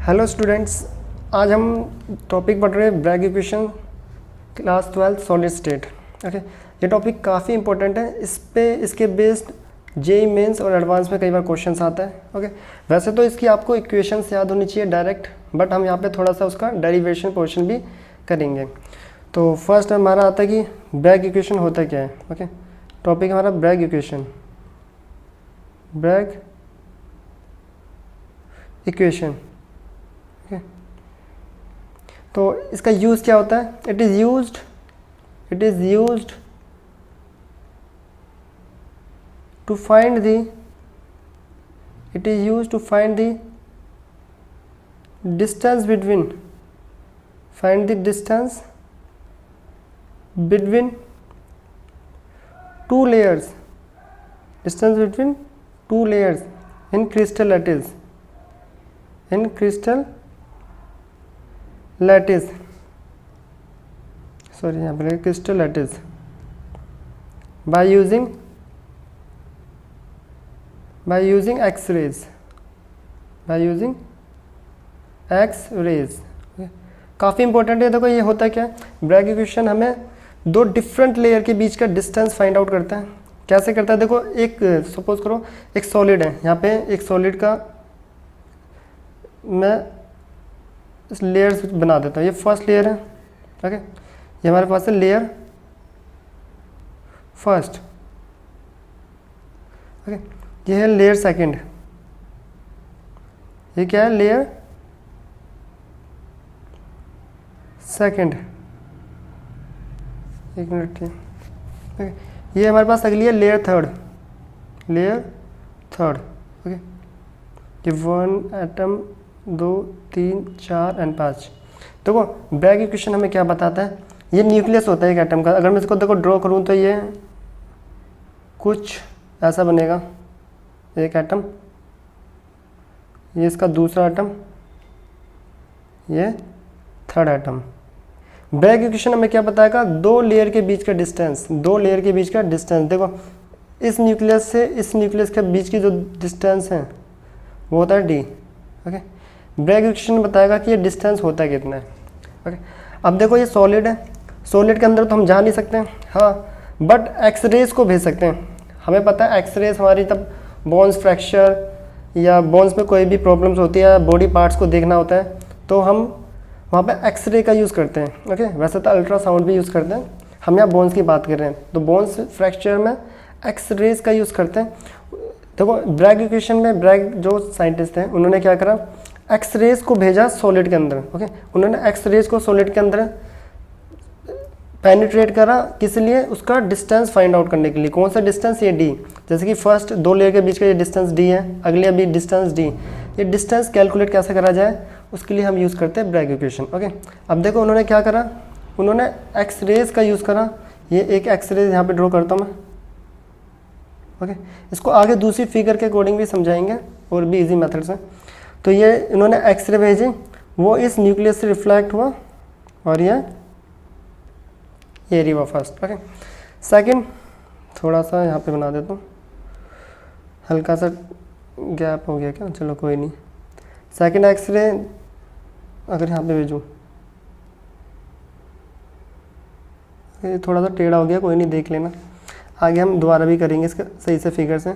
Hello students, आज हम topic पढ़ रहे हैं Bragg equation class 12 solid state. Okay, ये टॉपिक काफ़ी इंपॉर्टेंट है। इसके बेस्ड जेईई मेंस और एडवांस में कई बार क्वेश्चंस आता है। ओके, वैसे तो इसकी आपको इक्वेशंस याद होनी चाहिए डायरेक्ट, बट हम यहाँ पे थोड़ा सा उसका डेरिवेशन पोर्शन भी करेंगे। तो फर्स्ट हमारा आता है कि ब्रैग इक्वेशन होता क्या है। ओके, टॉपिक हमारा ब्रैग इक्वेशन। ब्रैग इक्वेशन, तो इसका यूज़ क्या होता है? It is used to find the distance between two layers in crystal lattice, sorry यहाँ पे crystal lattice by using X-rays, काफ़ी इंपॉर्टेंट है। देखो ये होता है क्या, ब्रैग इक्वेशन हमें दो डिफरेंट लेयर के बीच का डिस्टेंस फाइंड आउट करता है। कैसे करता है? देखो, एक सपोज करो एक सॉलिड है, यहाँ पे एक सॉलिड का मैं लेयर्स बना देता हूँ। ये फर्स्ट लेयर है। ओके, ये हमारे पास है लेयर फर्स्ट। ओके, ये है लेयर सेकंड। ये क्या है? Layer second. एक मिनट। ओके, ये हमारे पास अगली है लेयर थर्ड। ओके, ये 1 एटम 2 3 4 एंड 5। देखो ब्रैग इक्वेशन हमें क्या बताता है? ये न्यूक्लियस होता है एक एटम का। अगर मैं इसको देखो ड्रॉ करूँ तो ये कुछ ऐसा बनेगा, एक एटम, ये इसका दूसरा एटम, ये थर्ड एटम। ब्रैग इक्वेशन हमें क्या बताएगा? दो लेयर के बीच का डिस्टेंस। देखो इस न्यूक्लियस से इस न्यूक्लियस के बीच की जो डिस्टेंस है वो होता है d। ओके, ब्रैग इक्वेशन बताएगा कि ये डिस्टेंस होता है कितना है। ओके, अब देखो ये सॉलिड है। सॉलिड के अंदर तो हम जा नहीं सकते हैं, हाँ, बट एक्सरेज को भेज सकते हैं। हमें पता है एक्सरेज हमारी तब बोन्स फ्रैक्चर या बोन्स में कोई भी प्रॉब्लम्स होती है, बॉडी पार्ट्स को देखना होता है, तो हम वहाँ पे एक्सरे का यूज़ करते हैं। ओके, वैसे तो अल्ट्रासाउंड भी यूज़ करते हैं, हम यहाँ बोन्स की बात कर रहे हैं, तो बोन्स फ्रैक्चर में एक्सरेज का यूज़ करते हैं। देखो ब्रैग इक्वेशन में ब्रैग जो साइंटिस्ट हैं उन्होंने क्या करा, एक्सरेज को भेजा सॉलिड के अंदर। ओके, उन्होंने एक्सरेज को सॉलिड के अंदर पेनिट्रेट करा, किस लिए? उसका डिस्टेंस फाइंड आउट करने के लिए। कौन सा डिस्टेंस? ये डी। जैसे कि फर्स्ट दो लेयर के बीच का ये डिस्टेंस डी है, अगले अभी डिस्टेंस डी। ये डिस्टेंस कैलकुलेट कैसे करा जाए उसके लिए हम यूज़ करते हैं ब्रैग इक्वेशन। ओके, अब देखो उन्होंने क्या करा, उन्होंने एक्सरेज का यूज़ करा। ये एक एक्सरेज यहाँ पे ड्रॉ करता हूँ मैं। ओके, इसको आगे दूसरी फिगर के अकॉर्डिंग भी समझाएंगे और भी इजी मेथड से। तो ये इन्होंने एक्सरे भेजी, वो इस न्यूक्लियस से रिफ्लेक्ट हुआ और ये रिवा फर्स्ट। ओके, सेकंड थोड़ा सा यहाँ पे बना देता हूँ, हल्का सा गैप हो गया क्या, चलो कोई नहीं। सेकंड एक्सरे अगर यहाँ पे भेजूँ, ये थोड़ा सा टेढ़ा हो गया, कोई नहीं, देख लेना, आगे हम दोबारा भी करेंगे इसका सही से फिगर से।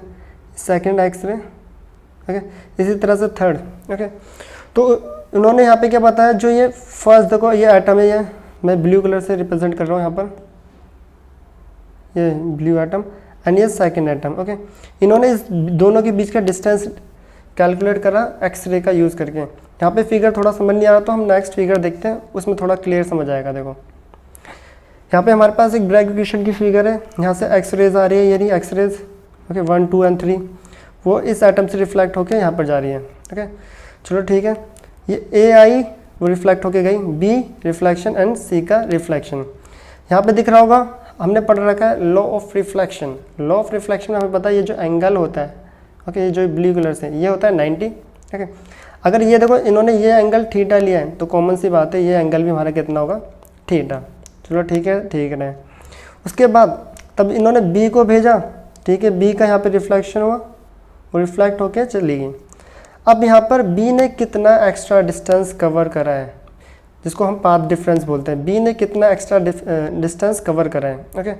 Second x ray. ओके, इसी तरह से थर्ड। ओके, तो उन्होंने यहाँ पे क्या बताया, जो ये फर्स्ट देखो ये एटम है, ये मैं ब्लू कलर से रिप्रेजेंट कर रहा हूँ यहाँ पर, ये ब्लू एटम एंड ये सेकंड एटम। ओके, इन्होंने इस दोनों के बीच का डिस्टेंस कैलकुलेट करा एक्सरे का यूज़ करके। यहाँ पे फिगर थोड़ा समझ नहीं आ रहा तो हम नेक्स्ट फिगर देखते हैं, उसमें थोड़ा क्लियर समझ आएगा। देखो यहाँ पे हमारे पास एक ब्रैग इक्वेशन की फिगर है, यहाँ से एक्सरेज आ रही है, यानी एक्सरेज। ओके, 1 2 एंड 3 वो इस एटम से रिफ्लेक्ट होकर यहाँ पर जा रही है। ओके, चलो ठीक है, ये ए आई वो रिफ्लेक्ट होके गई, बी रिफ्लेक्शन एंड सी का रिफ्लेक्शन। यहाँ पे दिख रहा होगा, हमने पढ़ रखा है law of reflection. Law of reflection में हमें पता है ये जो एंगल होता है, ओके, ये जो ब्लू कलर से ये होता है 90। ओके, अगर ये देखो इन्होंने ये एंगल थीटा लिया है तो कॉमन सी बात है ये एंगल भी हमारा कितना होगा? थीटा। चलो ठीक है। उसके बाद तब इन्होंने बी को भेजा, ठीक है, बी का यहाँ पे रिफ्लेक्शन हुआ, वो रिफ्लेक्ट होके चली गई। अब यहाँ पर बी ने कितना एक्स्ट्रा डिस्टेंस कवर करा है, जिसको हम पाथ डिफरेंस बोलते हैं। बी ने कितना एक्स्ट्रा डिस्टेंस कवर करा है। ओके,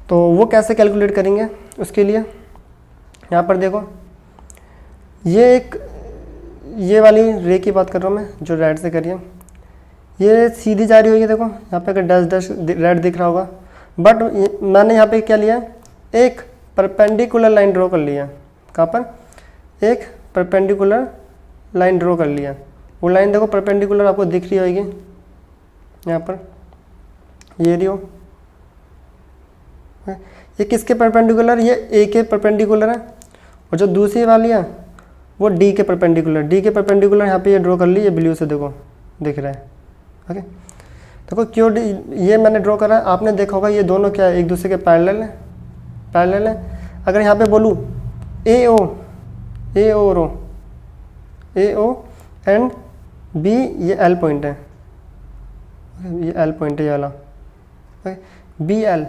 तो वो कैसे कैलकुलेट करेंगे, उसके लिए यहाँ पर देखो, ये वाली रे की बात कर रहा हूँ मैं, जो रेड से करिए, ये सीधी जा रही होगी। देखो यहाँ पे अगर डैश डैश रेड दिख रहा होगा, बट मैंने यहाँ पे क्या लिया, एक परपेंडिकुलर लाइन ड्रॉ कर लिया। कहाँ पर, एक परपेंडिकुलर लाइन ड्रॉ कर लिया। वो लाइन देखो परपेंडिकुलर आपको दिख रही होगी यहाँ पर, ये रही हो। ये किसके परपेंडिकुलर, ये ए के परपेंडिकुलर है, और जो दूसरी वाली है वो डी के परपेंडिकुलर। डी के परपेंडिकुलर यहाँ पे ये ड्रॉ कर ली, ये ब्लू से देखो दिख रहा है। ओके, देखो क्यों ये मैंने ड्रॉ करा है, आपने देखा होगा ये दोनों क्या है, एक दूसरे के पैरेलल है, पैरेलल है। अगर यहाँ पे बोलूँ ए ओ रो, ए ओ एंड बी, ये एल पॉइंट है, ये एल पॉइंट है ये वाला, बी एल,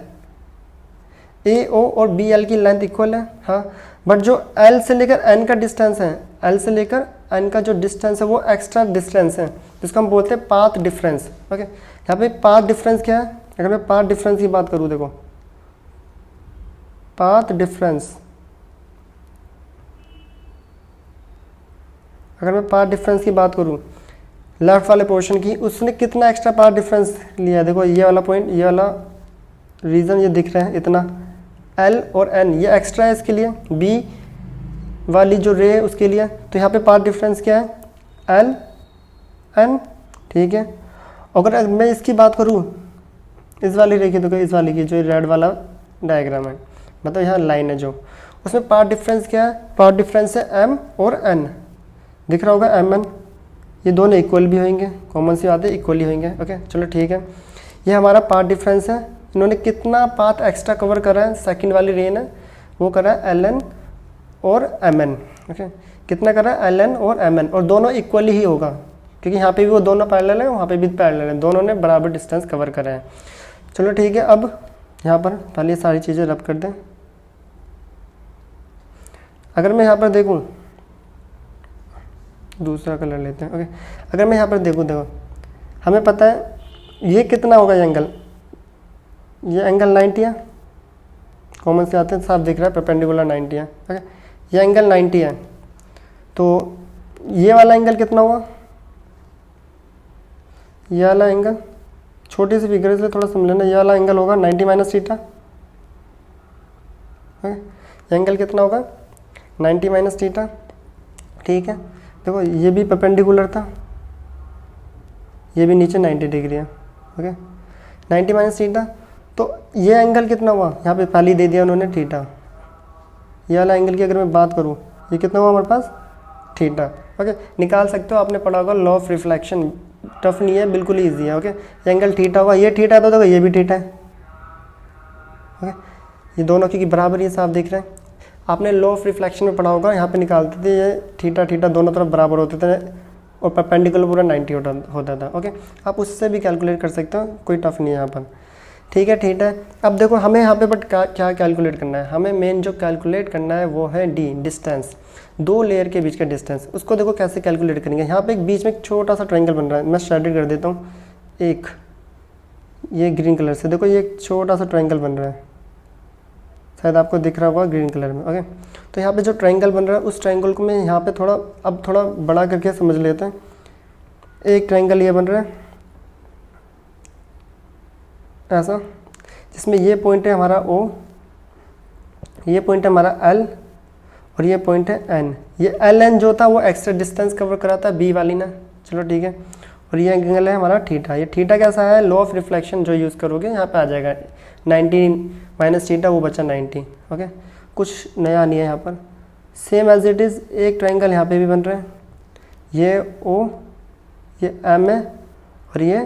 ए ओ और बी एल की लेंथ इक्वल है, हाँ। बट जो एल से लेकर एन का डिस्टेंस है, एल से लेकर एन का जो डिस्टेंस है वो एक्स्ट्रा डिस्टेंस है, जिसको हम बोलते हैं पाथ डिफरेंस। ओके, यहाँ पे पाथ डिफरेंस क्या है, अगर मैं पाथ डिफरेंस की बात करूँ, देखो पाथ डिफरेंस, अगर मैं पाथ डिफरेंस की बात करूँ लेफ्ट वाले पोर्शन की, उसने कितना एक्स्ट्रा पाथ डिफरेंस लिया है। देखो ये वाला पॉइंट, ये वाला रीजन ये दिख रहा है इतना, एल और एन ये एक्स्ट्रा है इसके लिए, बी वाली जो रे है उसके लिए। तो यहाँ पे पाथ डिफरेंस क्या है, एल एन, ठीक है। अगर मैं इसकी बात करूँ इस वाली रे की, तो इस वाली की जो रेड वाला डायग्राम है, मतलब यहाँ लाइन है जो, उसमें पाथ डिफरेंस क्या है, पाथ डिफरेंस है एम और एन, दिख रहा होगा एम एन, ये दोनों इक्वल भी होंगे, कॉमन सी बात है, इक्वली होंगे। ओके, चलो ठीक है, ये हमारा पाथ डिफरेंस है। इन्होंने कितना पाथ एक्स्ट्रा कवर करा है, सेकंड वाली रे ने वो करा है एल एन और एम एन। ओके, कितना करा है, एल एन और एम एन, और दोनों इक्वली ही होगा, क्योंकि यहाँ पे भी वो दोनों पैरेलल है, वहाँ पे भी पैरेलल है, दोनों ने बराबर डिस्टेंस कवर करा है। चलो ठीक है, अब यहाँ पर पहले ये सारी चीज़ें रब कर दें। अगर मैं यहाँ पर देखूँ, दूसरा कलर लेते हैं। ओके, अगर मैं यहाँ पर देखो हमें पता है ये कितना होगा, ये एंगल 90 है, कॉमन से आते हैं, साफ दिख रहा है, परपेंडिकुलर 90 है। ओके, ये एंगल 90 है, तो ये वाला एंगल कितना हुआ, ये वाला एंगल, छोटी सी फिगर इसलिए थोड़ा समझ लेना, ये वाला एंगल होगा 90 माइनस थीटा। ये एंगल कितना होगा, 90 माइनस थीटा, ठीक है। देखो ये भी परपेंडिकुलर था, ये भी नीचे 90 डिग्री है। ओके, 90 माइनस थीटा, तो ये एंगल कितना हुआ, यहाँ पे पहले दे दिया उन्होंने थीटा। ये वाला एंगल की अगर मैं बात करूँ, ये कितना हुआ हमारे पास, थीटा। ओके, निकाल सकते हो, आपने पढ़ा होगा लॉ ऑफ रिफ्लेक्शन, टफ नहीं है, बिल्कुल ईजी है। ओके, ये एंगल थीटा होगा, ये थीटा है तो देखो ये भी थीटा है। ओके, ये दोनों क्योंकि बराबर ही साफ दिख रहे हैं। आपने लॉ ऑफ रिफ्लेक्शन में पढ़ा होगा, यहाँ पे निकालते थे ये थीटा थीटा दोनों तरफ बराबर होते थे, और परपेंडिकुलर पूरा 90 होता था। ओके, आप उससे भी कैलकुलेट कर सकते हो, कोई टफ नहीं है यहाँ पर, ठीक है, ठीक है। अब देखो हमें यहाँ पे बट क्या कैलकुलेट करना है, हमें मेन जो कैलकुलेट करना है वो है डी, डिस्टेंस, दो लेयर के बीच का डिस्टेंस। उसको देखो कैसे कैलकुलेट करेंगे। यहाँ पे एक बीच में एक छोटा सा ट्रायंगल बन रहा है, मैं शेडेड कर देता हूँ, एक ये ग्रीन कलर से, देखो ये एक छोटा सा ट्रायंगल बन रहा है, शायद आपको दिख रहा होगा ग्रीन कलर में। ओके, तो यहाँ पे जो ट्रायंगल बन रहा है, उस ट्रायंगल को मैं यहाँ पे थोड़ा बड़ा करके समझ लेते हैं। एक ट्रायंगल ये बन रहा है ऐसा, जिसमें ये पॉइंट है हमारा O, ये पॉइंट है हमारा L, और ये पॉइंट है N। ये LN जो था वो एक्स्ट्रा डिस्टेंस कवर करा था बी वाली ने, चलो ठीक है। और ये एंगल है हमारा थीटा। ये थीटा कैसा है, लॉ ऑफ रिफ्लेक्शन जो यूज़ करोगे यहाँ पे आ जाएगा, 90 माइनस थीटा, वो बचा 90। ओके, कुछ नया नहीं है यहाँ पर, सेम एज इट इज़। एक ट्रायंगल यहाँ पे भी बन रहा है, ये O, ये M है, और ये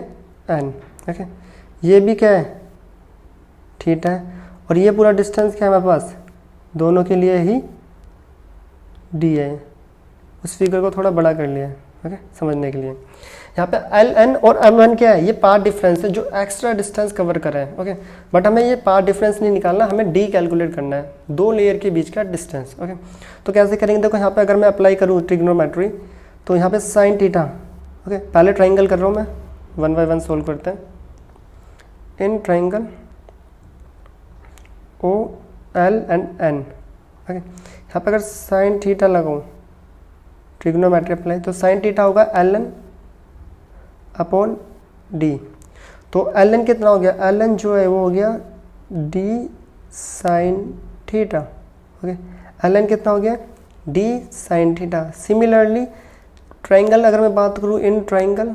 N। ओके, ये भी क्या है, थीटा है, और ये पूरा डिस्टेंस क्या है हमारे पास, दोनों के लिए ही डी है। उस फिगर को थोड़ा बड़ा कर लिया है। ओके, समझने के लिए। यहाँ पे एल एन और एम एन क्या है, ये पाथ डिफरेंस है जो एक्स्ट्रा डिस्टेंस कवर कर रहा है। ओके, बट हमें ये पाथ डिफरेंस नहीं निकालना, हमें डी कैलकुलेट करना है, दो लेयर के बीच का डिस्टेंस। ओके, तो कैसे करेंगे, देखो यहाँ पे अगर मैं अप्लाई करूँ ट्रिग्नोमेट्री, तो यहाँ पे साइन थीटा। ओके, पहले ट्राइंगल कर रहा हूँ मैं, 1 बाय 1 सोल्व करते हैं। In triangle O L and N. Okay, यहाँ पे अगर साइन थीटा लगाऊँ ट्रिग्नोमेट्री अप्लाई, तो साइन थीटा होगा एल एन अपॉन डी। तो एल एन कितना हो गया, एल एन जो है वो हो गया D sine theta. Okay, L N कितना हो गया, D sine theta. Similarly triangle अगर मैं बात करूँ, in triangle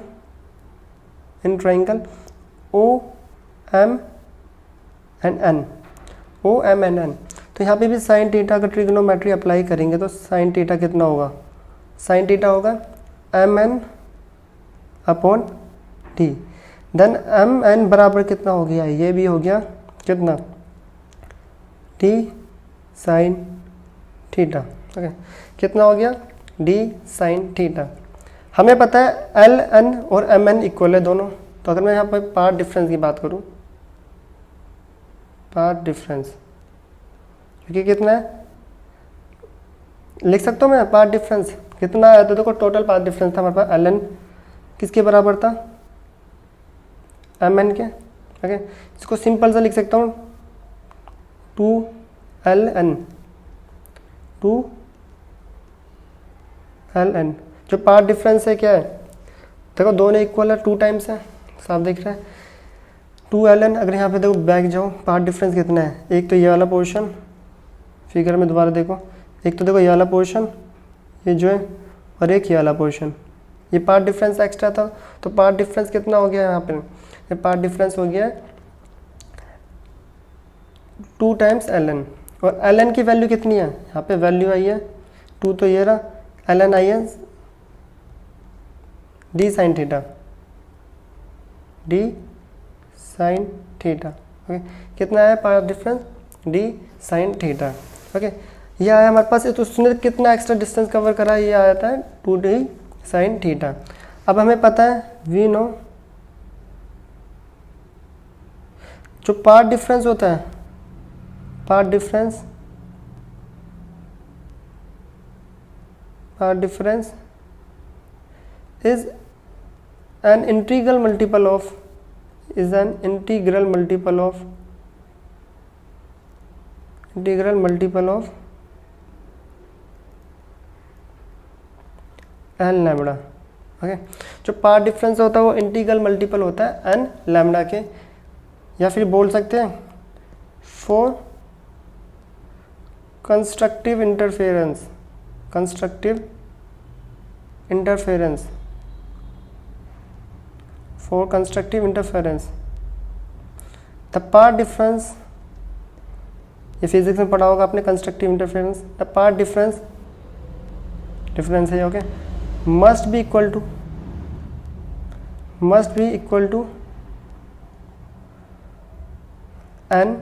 O M and N, O M N N, तो यहाँ पे भी साइन थीटा का ट्रिग्नोमेट्री अप्लाई करेंगे तो साइन थीटा कितना होगा, साइन थीटा होगा M N upon D. Then M N बराबर कितना हो गया, ये भी हो गया कितना, डी साइन थीटा। ओके, कितना हो गया, डी साइन थीटा। हमें पता है एल एन और एम एन इक्वल है दोनों, तो अगर मैं यहाँ पर पाथ डिफरेंस की बात करूँ, पाथ डिफरेंस क्योंकि कितना है लिख सकता हूँ मैं, पाथ डिफरेंस कितना है, तो देखो टोटल पाथ डिफरेंस था हमारे पास एल एन किसके बराबर था, एम एन के। ओके, इसको सिंपल सा लिख सकता हूँ 2LN, 2LN। जो पाथ डिफरेंस है क्या है, देखो दोनों इक्वल है, 2 टाइम्स है, साफ दिख रहा है 2LN। अगर यहाँ पे देखो बैक जाओ, पाथ डिफरेंस कितना है, एक तो ये वाला पोर्शन, फिगर में दोबारा देखो, एक तो देखो ये वाला पोर्शन ये जो है, और एक ये वाला पोर्शन, ये पाथ डिफरेंस एक्स्ट्रा था, तो पाथ डिफरेंस कितना हो गया यहाँ पे, ये पाथ डिफरेंस हो गया 2 टाइम्स LN। और LN की वैल्यू कितनी है, यहाँ पे वैल्यू आई है 2, तो ये रहा LN आई है D sine theta, D sine theta. Okay, कितना आया path difference, D sine theta. Okay, ये आया हमारे पास, तो उसने कितना एक्स्ट्रा डिस्टेंस कवर करा, ये आया था 2D साइन थीटा। अब हमें पता है वी नो जो पाथ डिफरेंस होता है, path difference is an integral multiple of n lambda. Okay, जो पाथ डिफरेंस होता है वो इंटीग्रल मल्टीपल होता है एन लैम्बडा के, या फिर बोल सकते हैं for constructive interference the path difference, ये फिजिक्स में पढ़ा होगा आपने constructive interference, the path difference है। Okay, must be equal to n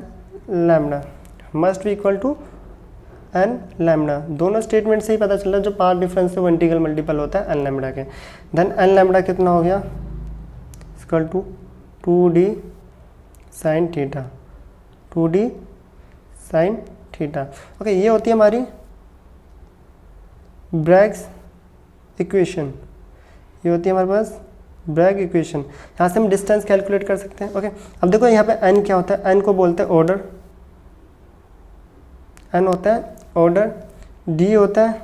lambda, दोनों स्टेटमेंट से ही पता चल रहा है जो पाथ डिफरेंस है वो इंटीग्रल मल्टीपल होता है n लैम्बडा के। देन n लैम्बडा कितना हो गया, equal to 2D sine theta, 2D sine theta. Okay, ये होती है हमारी ब्रैग्स इक्वेशन, ये होती है हमारे पास ब्रैग इक्वेशन। यहाँ से हम डिस्टेंस कैलकुलेट कर सकते हैं। ओके, अब देखो यहाँ पे n क्या होता है, n को बोलते हैं ऑर्डर, n होता है ऑर्डर, d होता है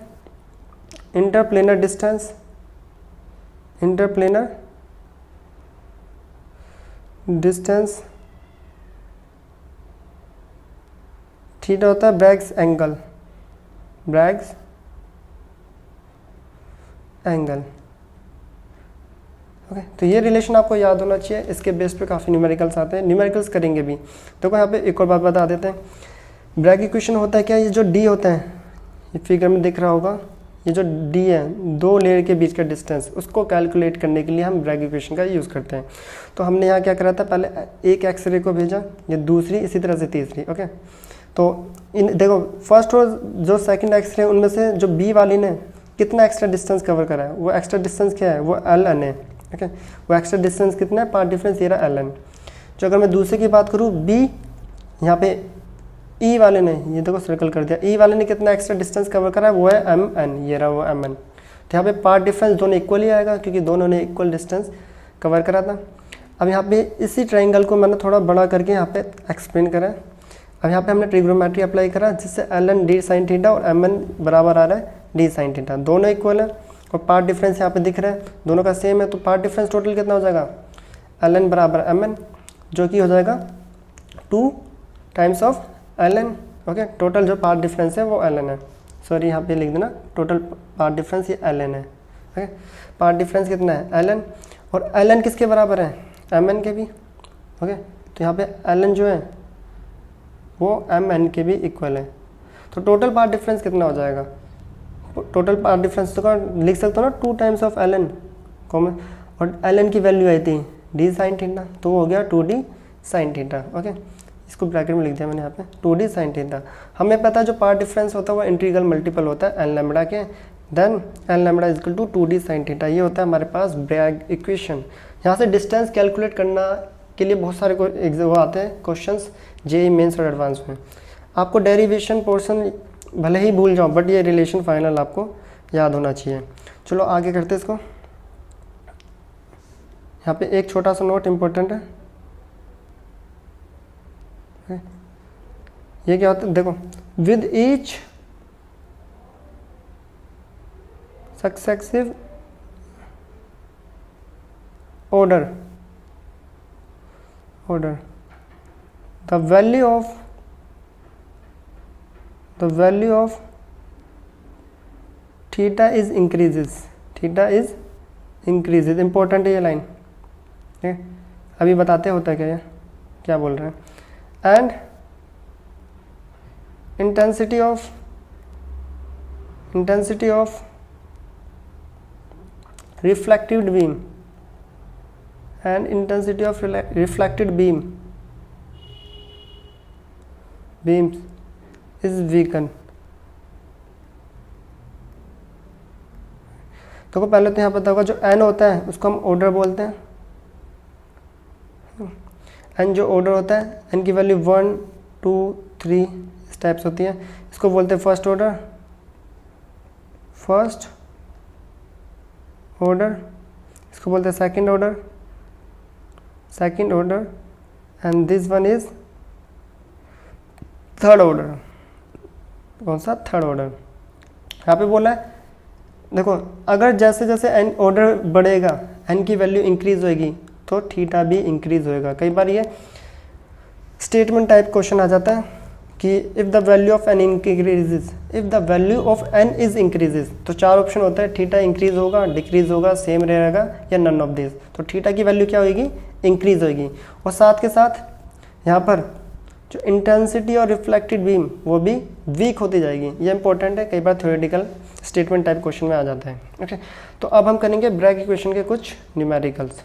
इंटरप्लेनर डिस्टेंस, थीटा होता है ब्रैग्स एंगल। ओके, तो ये रिलेशन आपको याद होना चाहिए, इसके बेस पे काफ़ी न्यूमेरिकल्स आते हैं, न्यूमेरिकल्स करेंगे भी। देखो यहाँ पे एक और बात बता देते हैं, ब्रैग इक्वेशन होता है क्या, ये जो डी होता है, ये फिगर में दिख रहा होगा, ये जो डी है, दो लेयर के बीच का डिस्टेंस, उसको कैलकुलेट करने के लिए हम ब्रैग इक्वेशन का यूज़ करते हैं। तो हमने यहाँ क्या करा था, पहले एक एक्सरे को भेजा, ये दूसरी, इसी तरह से तीसरी। ओके, तो इन देखो फर्स्ट और जो सेकंड एक्सरे, उनमें से जो बी वाली ने कितना एक्स्ट्रा डिस्टेंस कवर करा है, वो एक्स्ट्रा डिस्टेंस क्या है, वो ln है। ओके, वो एक्स्ट्रा डिस्टेंस कितना है, पाथ डिफरेंस ये रहा ln। जो अगर मैं दूसरे की बात करूँ b, यहाँ पे ई वाले ने, ये देखो सर्कल कर दिया, ई वाले ने कितना एक्स्ट्रा डिस्टेंस कवर करा है, वो है mn, ये रहा वो mn। तो यहाँ पे पार्ट डिफरेंस दोनों इक्वल ही आएगा क्योंकि दोनों ने इक्वल डिस्टेंस कवर करा था। अब यहाँ पे इसी ट्रायंगल को मैंने थोड़ा बड़ा करके यहाँ पे एक्सप्लेन करा। अब यहाँ पे हमने ट्रिग्नोमेट्री अप्लाई करा जिससे ln d sin थीटा और mn बराबर आ रहा है d sin थीटा, दोनों इक्वल है और पार्ट डिफरेंस यहाँ पे दिख रहा है, दोनों का सेम है। तो पार्ट डिफरेंस टोटल कितना हो जाएगा, ln बराबर mn, जो कि हो जाएगा 2 times of ln। Okay, total जो पार्ट डिफरेंस है वो ln है, सॉरी यहाँ पे लिख देना, टोटल पार्ट डिफरेंस ये ln है। ओके, पार्ट डिफरेंस कितना है ln, और ln किसके बराबर है, mn के भी। ओके, तो यहाँ पे ln जो है वो mn के भी इक्वल है। तो टोटल पार्ट डिफरेंस कितना हो जाएगा, टोटल पार्ट डिफरेंस तो लिख सकते हो ना 2 टाइम्स ऑफ ln कॉमन, और ln की वैल्यू आई थी d sin थीटा, तो वो हो गया 2d sin थीटा। ओके, इसको ब्रैकेट में लिख दिया मैंने यहाँ पे 2d sin थीटा। हमें पता है जो पार्ट डिफरेंस होता है वो इंटीग्रल मल्टीपल होता है एन लैम्बडा के, then n lambda is equal to 2d sin theta. ये होता है हमारे पास ब्रैग इक्वेशन। यहाँ से डिस्टेंस कैलकुलेट करना के लिए बहुत सारे वो आते हैं क्वेश्चंस जेईई मेंस और एडवांस में। आपको डेरिवेशन पोर्शन भले ही भूल जाओ बट ये रिलेशन फाइनल आपको याद होना चाहिए। चलो आगे करते इसको। यहाँ पे एक छोटा सा नोट इम्पोर्टेंट है, ये क्या होता है देखो, with each successive order the value of theta is increases important है ये लाइन, ठीक है। अभी बताते होता है क्या, ये क्या बोल रहे हैं, and intensity of reflected beam and intensity of reflected beams is weakened। तो पहले तो यहाँ पता होगा जो n होता है उसको हम ऑर्डर बोलते हैं, n जो ऑर्डर होता है n की वैल्यू 1 2 3 इस टाइप्स होती है, इसको बोलते हैं फर्स्ट ऑर्डर, इसको बोलते हैं second order and this one is third order. कौन सा, थर्ड ऑर्डर। यहाँ पे बोला है देखो, अगर जैसे जैसे n ऑर्डर बढ़ेगा n की वैल्यू इंक्रीज होएगी तो थीटा भी इंक्रीज होएगा। कई बार ये स्टेटमेंट टाइप क्वेश्चन आ जाता है कि if the value of n increases, if the value of n is increases, तो 4 ऑप्शन होता है, थीटा इंक्रीज होगा, डिक्रीज होगा, सेम रहेगा या नन ऑफ दिस। तो थीटा की वैल्यू क्या होगी, इंक्रीज होगी। और साथ के साथ यहाँ पर जो इंटेंसिटी और रिफ्लेक्टेड बीम वो भी वीक होती जाएगी। ये इंपॉर्टेंट है, कई बार थ्योरेटिकल स्टेटमेंट टाइप क्वेश्चन में आ जाता है। ओके, तो अब हम करेंगे ब्रैग इक्वेशन के कुछ न्यूमेरिकल्स।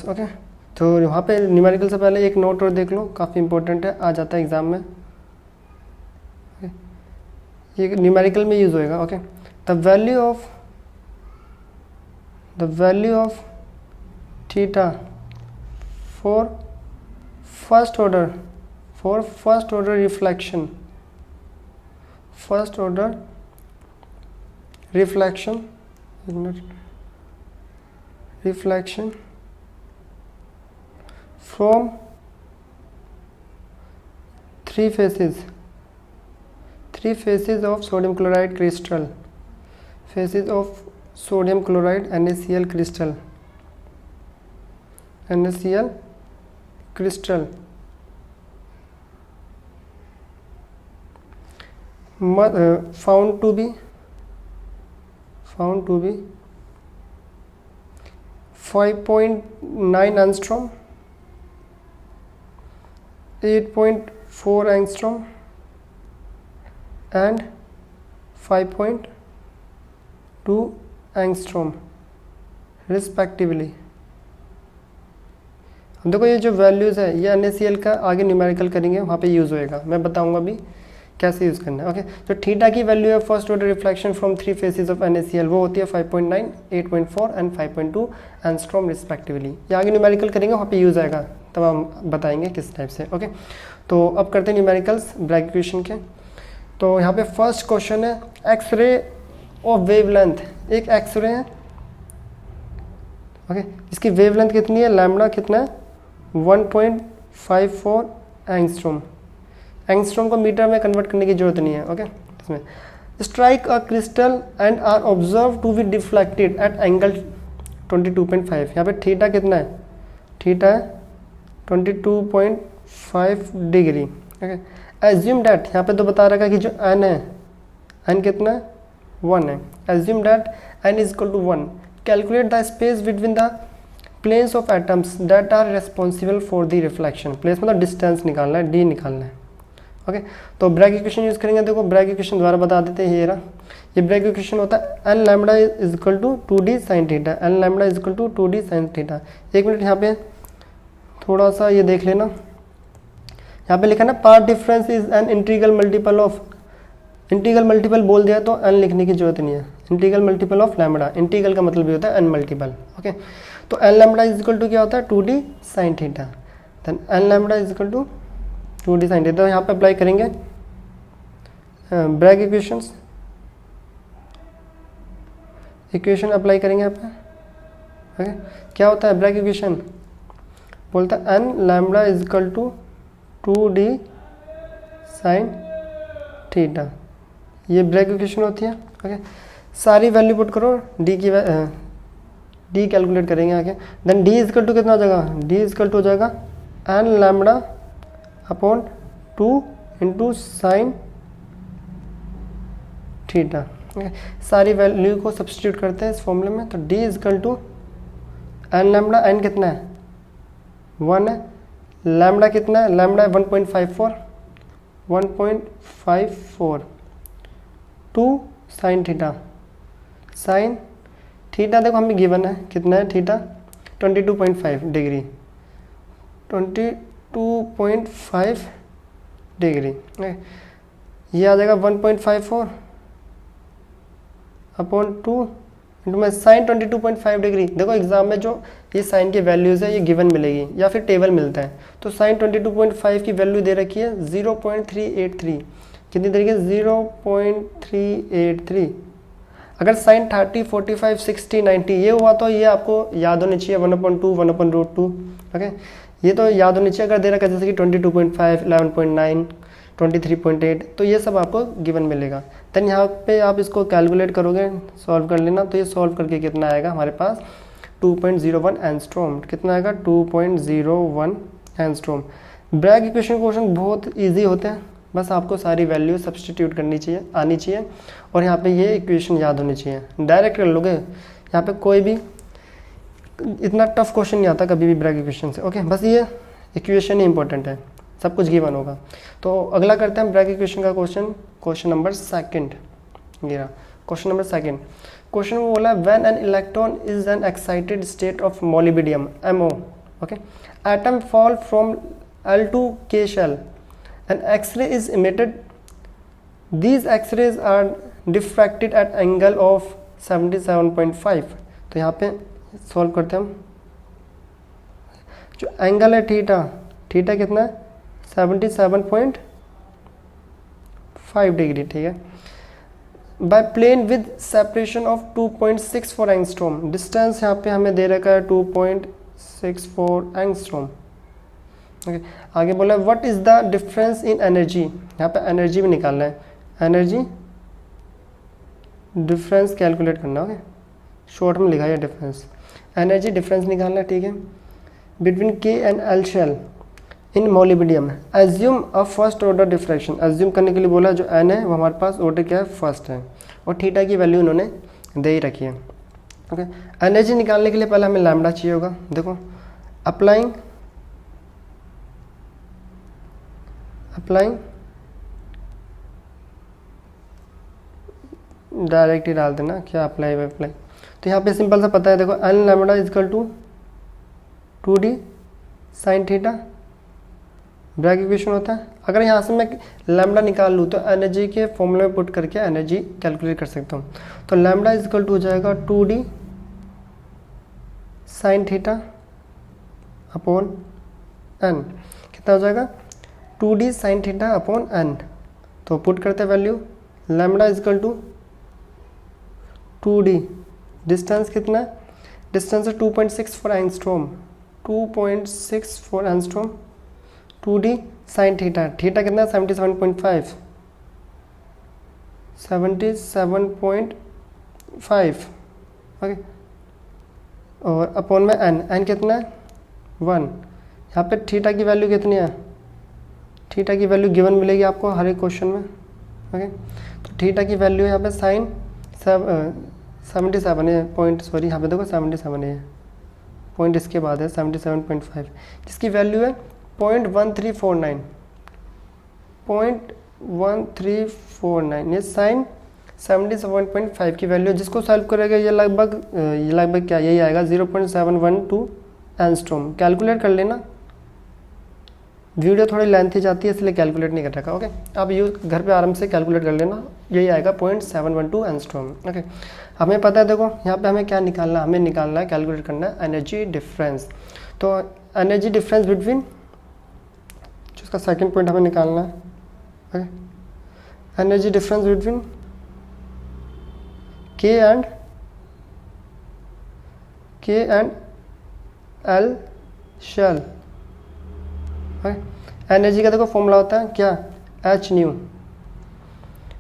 ओके, तो वहाँ पे न्यूमेरिकल से पहले एक नोट और देख लो, काफ़ी इंपॉर्टेंट है, आ जाता है एग्जाम में, ये न्यूमेरिकल में यूज़ होएगा। Okay, the value of theta for first order reflection from 3 faces of sodium chloride crystal, NaCl crystal found to be 5.9 angstrom, 8.4 angstrom and 5.2 angstrom respectively. देखो ये जो वैल्यूज़ है ये NaCl का आगे न्यूमेरिकल करेंगे वहाँ पे यूज़ होएगा, मैं बताऊँगा अभी कैसे यूज़ करना है। ओके, जो थीटा की वैल्यू है first order reflection from 3 faces of NaCl वो होती है 5.9, 8.4 एंड 5.2 एंगस्ट्रॉम रिस्पेक्टिवली। ये आगे न्यूमेरिकल करेंगे, वहाँ पे यूज़ आएगा, तब हम बताएंगे किस टाइप से। ओके, तो अब करते हैं न्यूमेरिकल्स ब्रैग इक्वेशन के। तो यहाँ पे फर्स्ट क्वेश्चन है एक्सरे ऑफ वेवलेंथ, एक एक्सरे है। ओके, इसकी वेवलेंथ कितनी है, लैम्बडा कितना है 1.54 एंगस्ट्रॉम। एंगस्ट्रॉम को मीटर में कन्वर्ट करने की जरूरत नहीं है। ओके, इसमें strike a crystal and are observe to be deflected at angle 22.5। यहाँ पे थीटा कितना है, थीटा है 22.5 डिग्री। ओके, एज्यूम डैट, यहाँ पे तो बता रखा है कि जो n है, n कितना है 1 है। Assume that n is equal to 1। Calculate the space between the planes of atoms that are responsible for the reflection. Place मतलब डिस्टेंस निकालना है, d निकालना है। ओके, तो ब्रैग इक्वेशन यूज़ करेंगे। देखो ब्रैग इक्वेशन द्वारा बता देते हैं, ये ब्रैग इक्वेशन होता है n lambda is equal to 2d sine theta, n lambda is equal to 2d sine theta. एक मिनट यहाँ पे थोड़ा सा ये देख लेना, यहाँ पे लिखा ना path difference is an integral multiple of, integral multiple बोल दिया तो n लिखने की जरूरत नहीं है, integral multiple of lambda. Integral का मतलब भी होता है n मल्टीपल। ओके, तो n lambda is equal to क्या होता है 2d sine theta, then n lambda is equal to 2d sine theta. तो यहाँ पे अप्लाई करेंगे ब्रैग इक्वेशंस, इक्वेशन अप्लाई करेंगे यहाँ पे। ओके, क्या होता है ब्रैग इक्वेशन, बोलता है n lambda is equal to 2d sine theta, ये ब्रैग इक्वेशन होती है। ओके, सारी वैल्यू पुट करो, d की d कैलकुलेट करेंगे आगे। Then d is equal to कितना हो जाएगा, d इज इक्वल टू हो जाएगा n lambda upon 2 into sine theta. सारी वैल्यू को सब्स्टिट्यूट करते हैं इस फॉर्मूले में, तो d is equal to n lambda, n कितना है 1 है, लैम्बडा कितना है, lambda 1.54, 2 sine theta, sine theta देखो हमें गिवन है कितना है थीटा 22.5 डिग्री, 22.5 डिग्री। ये आ जाएगा 1.54 अपॉन 2 इंटू में साइन 22.5 डिग्री। देखो एग्जाम में जो ये साइन की वैल्यूज़ है ये गिवन मिलेगी या फिर टेबल मिलता है। तो साइन 22.5 की वैल्यू दे रखी है 0.383, कितनी तरीके 0.383। अगर साइन 30, 45, 60, 90 ये हुआ तो ये आपको याद होनी चाहिए 1/2, 1/√2। ओके, ये तो याद होनी चाहिए। अगर दे रखा है जैसे कि 22.5, 11.9, 23.8, तो ये सब आपको गिवन मिलेगा। देन यहाँ पे आप इसको कैलकुलेट करोगे, सॉल्व कर लेना। तो ये सॉल्व करके कितना आएगा हमारे पास 2.01 एंगस्ट्रॉम। कितना आएगा 2.01 एंगस्ट्रॉम। ब्रैग इक्वेशन क्वेश्चन बहुत इजी होते हैं, बस आपको सारी वैल्यू सब्सटीट्यूट करनी चाहिए, आनी चाहिए, और यहाँ पे ये इक्वेशन याद होनी चाहिए। डायरेक्ट कर लोगे, यहाँ पे कोई भी इतना टफ क्वेश्चन नहीं आता कभी भी ब्रैग इक्वेशन से। ओके, बस ये इक्वेशन ही इंपॉर्टेंट है, सब कुछ गिवन होगा। तो अगला करते हैं ब्रैग इक्वेशन का क्वेश्चन, क्वेश्चन नंबर सेकंड। ये क्वेश्चन नंबर सेकंड। क्वेश्चन में बोला when an electron is an excited state of molybdenum MO, okay, atom fall from L2 K shell, an X-ray is emitted. These X-rays are diffracted at angle of 77.5। तो यहाँ पे solve करते हैं हम। जो angle है थीटा, थीटा कितना है 77.5 डिग्री, ठीक है। By plane with separation of 2.64 angstrom, distance यहाँ पे हमें दे रखा है 2.64 एंगस्ट्रॉम। ओके, आगे बोला what is the difference in energy, यहाँ पे एनर्जी भी निकालना है, एनर्जी डिफरेंस कैलकुलेट करना। ओके, शॉर्ट में लिखा है डिफरेंस, एनर्जी डिफरेंस निकालना है, ठीक है, between K and L shell in molybdenum. Assume a first order diffraction, assume करने के लिए बोला जो n है वो हमारे पास ऑर्डर क्या है फर्स्ट है, और थीटा की वैल्यू उन्होंने दे ही रखी है। ओके, एनर्जी निकालने के लिए पहले हमें लैम्बडा चाहिए होगा। देखो अप्लाइंग डायरेक्ट ही डाल देना, क्या अप्लाई है अप्लाई। तो यहाँ पे सिंपल सा पता है, देखो n lambda is equal to 2d sine theta Bragg equation होता है। अगर यहाँ से मैं लैम्डा निकाल लूँ तो एनर्जी के फॉर्मूले में पुट करके एनर्जी कैलकुलेट कर सकता हूँ। तो लैम्डा इज इक्वल टू हो जाएगा 2d sine theta upon n। कितना हो जाएगा 2d sine theta upon n। तो पुट करते value, lambda is equal to 2d, distance कितना है, डिस्टेंस है 2.64 angstrom, 2.64 angstrom, 2d sine theta, theta कितना है 77.5, 77.5 ओके, और अपॉन में n कितना है 1। यहाँ पे थीटा की वैल्यु कितनी है, थीटा की वैल्यू गिवन मिलेगी आपको हर एक क्वेश्चन में। ओके, तो थीटा की वैल्यू यहाँ पे साइन 77 है पॉइंट, सॉरी यहाँ पे देखो 77 है, पॉइंट इसके बाद है 77.5, जिसकी वैल्यू है 0.1349, 0.1349। ये साइन 77.5 की वैल्यू है, जिसको सॉल्व करेगा ये लगभग क्या यही आएगा 0.712 एंगस्ट्रॉम। कैलकुलेट कर लेना, वीडियो थोड़ी लेंथी जाती है इसलिए कैलकुलेट नहीं कर रखा। ओके, आप यूज घर पे आराम से कैलकुलेट कर लेना, यही आएगा 0.712 एंगस्ट्रॉम। ओके, हमें पता है, देखो यहाँ पे हमें क्या निकालना है, हमें निकालना है, कैलकुलेट करना है एनर्जी डिफरेंस। तो एनर्जी डिफरेंस बिटवीन, जिसका सेकंड पॉइंट हमें निकालना है, ओके, एनर्जी डिफरेंस बिटवीन के एंड एल शेल। एनर्जी का देखो फॉर्मूला होता है क्या, एच न्यू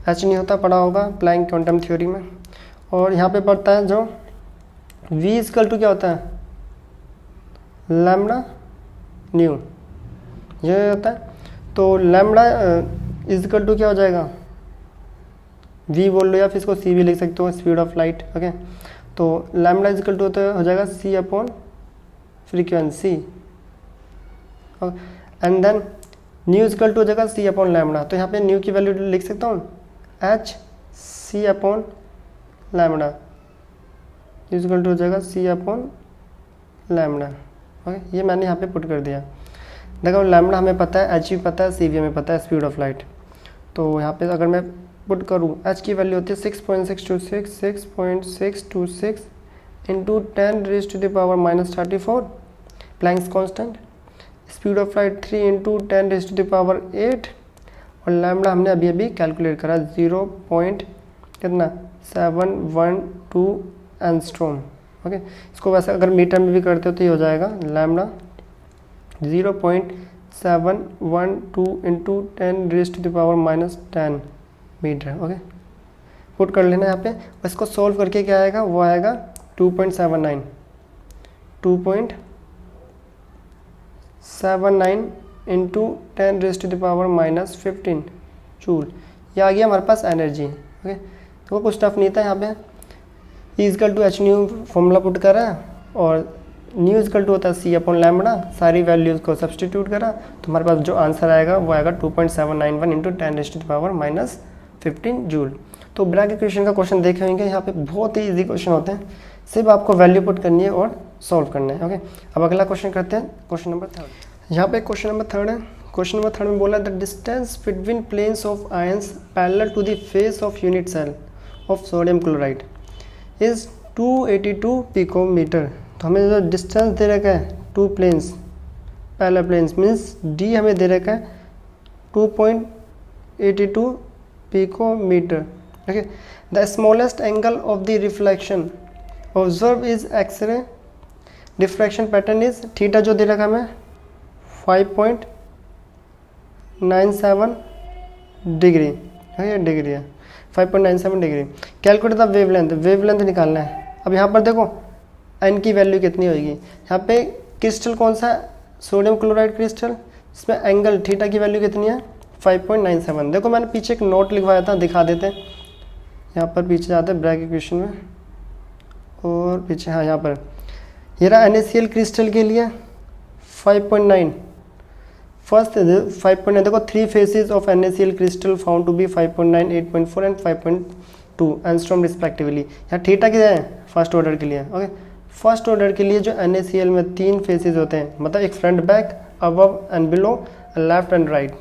होता है, पढ़ा होगा प्लैंक क्वांटम थ्योरी में। और यहाँ पे पढ़ता है जो v इक्वल टू क्या होता है, लैम्डा न्यू, ये होता है। तो लैम्डा इक्वल टू क्या हो जाएगा, v बोल लो या फिर इसको c भी लिख सकते हो, स्पीड ऑफ लाइट। ओके, तो लैम्डा इक्वल टू हो जाएगा c upon frequency, and then nu equal to हो जाएगा c अपॉन लैम्डा। तो यहाँ पे न्यू की वैल्यू लिख सकता हूँ h c upon lambda equal to हो जाएगा c अपॉन लैम्डा। ओके, ये मैंने यहाँ पे पुट कर दिया। देखो लैम्डा हमें पता है, h भी पता है, c भी हमें पता है, स्पीड ऑफ लाइट। तो यहाँ पे अगर मैं पुट करूँ, h की वैल्यू होती है 6.626 into 10⁻⁻34 Planck's constant, speed of light 3 into 10⁸ और लैम्डा हमने अभी अभी कैलकुलेट करा 0.712 एंगस्ट्रॉम। ओके, इसको वैसे अगर मीटर में भी करते हो तो ये हो जाएगा lambda 0.712 into 10⁻⁻10 metre. Okay, put कर लेना यहाँ पे, इसको सॉल्व करके क्या आएगा, वो आएगा 2.79 इंटू 10⁻⁻15 जूल। ये आ गया हमारे पास एनर्जी। ओके, तो कुछ टफ नहीं था। यहाँ पे E equal to H nu formula put करा और न्यू इक्वल टू होता है c अपॉन लैम्डा, सारी वैल्यूज़ को सब्सटीट्यूट करा तो हमारे पास जो आंसर आएगा वो आएगा 2.791 इंटू 10⁻⁻15 जूल। तो ब्रैग इक्वेशन का क्वेश्चन देखे होंगे, यहाँ पे बहुत ही इजी क्वेश्चन होते हैं, सिर्फ आपको वैल्यू पुट करनी है और सॉल्व करना है। ओके, अब अगला क्वेश्चन करते हैं, क्वेश्चन नंबर 3। यहाँ पे क्वेश्चन नंबर 3 है। क्वेश्चन नंबर 3 में बोला the distance between planes of ions parallel to the face of unit cell of sodium chloride is 282 picometre. तो हमें जो डिस्टेंस दे रखा है, two planes parallel planes means D हमें दे रखा है 2.82 picometre. Okay, the smallest angle of the reflection observe is X-ray diffraction pattern is theta, जो दे रखा हमें 5.97 डिग्री, ये डिग्री है 5.97 डिग्री। कैलकुलेट द वेवलेंथ निकालना है। अब यहाँ पर देखो n की वैल्यू कितनी होगी, यहाँ पे क्रिस्टल कौन सा, सोडियम क्लोराइड क्रिस्टल, इसमें एंगल थीटा की वैल्यू कितनी है 5.97। देखो मैंने पीछे एक नोट लिखवाया था, दिखा देते हैं। यहाँ पर पीछे जाते हैं ब्रैग इक्वेशन में और पीछे, हाँ यहाँ पर ये रहा NaCl क्रिस्टल के लिए 5.9, फर्स्ट 5.9। देखो 3 faces of NaCl crystal found to be 5.9, 8.4 and 5.2 angstrom respectively. यहाँ थीटा क्या है, फर्स्ट ऑर्डर के लिए। ओके, फर्स्ट ऑर्डर के लिए जो NaCl में 3 फेसेस होते हैं, मतलब एक front back, above and below left and right,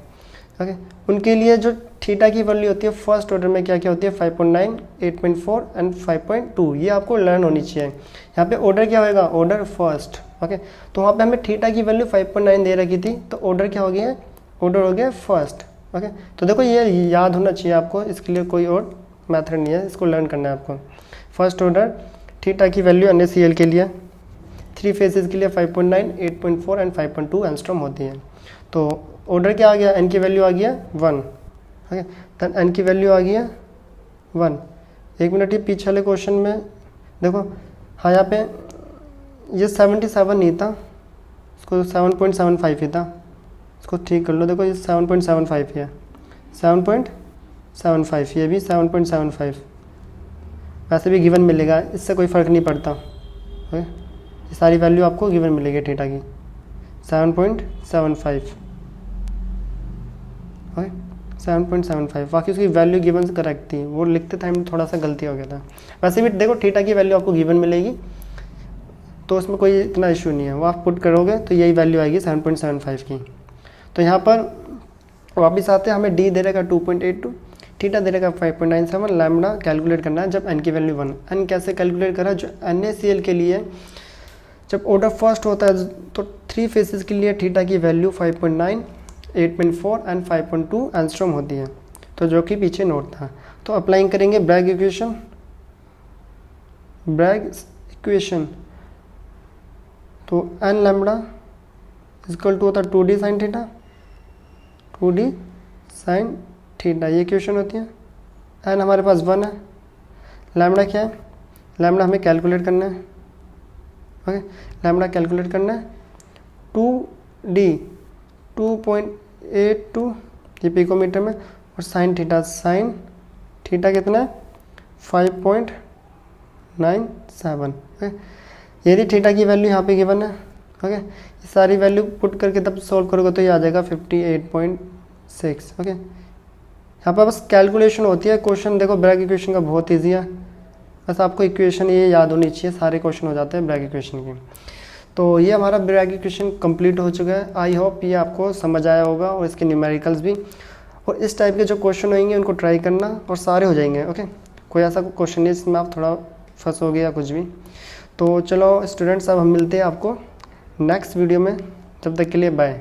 okay. उनके लिए जो थीटा की वैल्यू होती है फर्स्ट ऑर्डर में क्या क्या होती है 5.9, 8.4 एंड 5.2, ये आपको लर्न होनी चाहिए। यहाँ पे ऑर्डर क्या होएगा, ऑर्डर फर्स्ट, ओके। तो वहाँ पे हमें थीटा की वैल्यू 5.9 दे रखी थी, तो ऑर्डर क्या हो गया, ऑर्डर हो गया फर्स्ट, ओके। तो देखो ये याद होना चाहिए आपको, इसके लिए कोई और मेथड नहीं है, इसको लर्न करना है आपको। फर्स्ट ऑर्डर थीटा की वैल्यू NaCl के लिए 3 फेजेस के लिए 5.9, 8.4 एंड 5.2 एंगस्ट्रॉम होती है। तो ऑर्डर क्या आ गया, n की वैल्यू आ गया 1, ओके। देन n की वैल्यू आ गया 1। एक मिनट, ये पीछे वाले क्वेश्चन में देखो, हाँ यहाँ पे ये 77 नहीं था, इसको 7.75 ही था, इसको ठीक कर लो। देखो ये 7.75 है, 7.75, ये भी 7.75, वैसे भी गिवन मिलेगा, इससे कोई फ़र्क नहीं पड़ता, ओके। ये सारी वैल्यू आपको गिवन मिलेगी थीटा की 7.75, ओके 7.75। बाकी उसकी वैल्यू गिवन करेक्ट थी, वो लिखते टाइम थोड़ा सा गलती हो गया था। वैसे भी देखो थीटा की वैल्यू आपको गिवन मिलेगी, तो उसमें कोई इतना इशू नहीं है, वो आप पुट करोगे तो यही वैल्यू आएगी 7.75 की। तो यहाँ पर वापस आते हैं, हमें डी दे रहेगा 2.82, थीटा दे रहेगा 5.97, लैम्डा कैलकुलेट करना है जब n की वैल्यू 1। n कैसे कैलकुलेट करा, जो NaCl के लिए जब ऑर्डर फर्स्ट होता है तो 3 फेसेस के लिए थीटा की वैल्यू 5.9, 8.4 एंड 5.2 एंगस्ट्रॉम होती है, तो जो कि पीछे नोट था। तो अप्लाइंग करेंगे ब्रैग इक्वेशन, तो n लैम्डा इक्वल टू होता है 2d sine theta, 2d sine theta, ये इक्वेशन होती है। n हमारे पास 1 है, लैम्डा क्या है, लैम्डा हमें कैलकुलेट करना है, ओके। लैम्डा कैलकुलेट करना है 2d 2.82 ये पिकोमीटर में, और साइन थीटा कितना है 5.97, ओके। यदि थीटा की वैल्यू यहाँ पे गिवन है, ओके। ये सारी वैल्यू पुट करके तब सॉल्व करोगे तो ये आ जाएगा 58.6, ओके। यहाँ पर बस कैलकुलेशन होती है। क्वेश्चन देखो ब्रैग इक्वेशन का बहुत ईजी है, बस आपको इक्वेशन ये याद होनी चाहिए, सारे क्वेश्चन हो जाते हैं ब्रैग इक्वेशन के। तो ये हमारा ब्रैग इक्वेशन कंप्लीट हो चुका है। आई होप ये आपको समझ आया होगा, और इसके न्यूमेरिकल्स भी, और इस टाइप के जो क्वेश्चन होंगे उनको ट्राई करना, और सारे हो जाएंगे, ओके। कोई ऐसा क्वेश्चन नहीं जिसमें आप थोड़ा फंसोगे या कुछ भी। तो चलो स्टूडेंट्स, अब हम मिलते हैं आपको नेक्स्ट वीडियो में, तब तक के लिए बाय।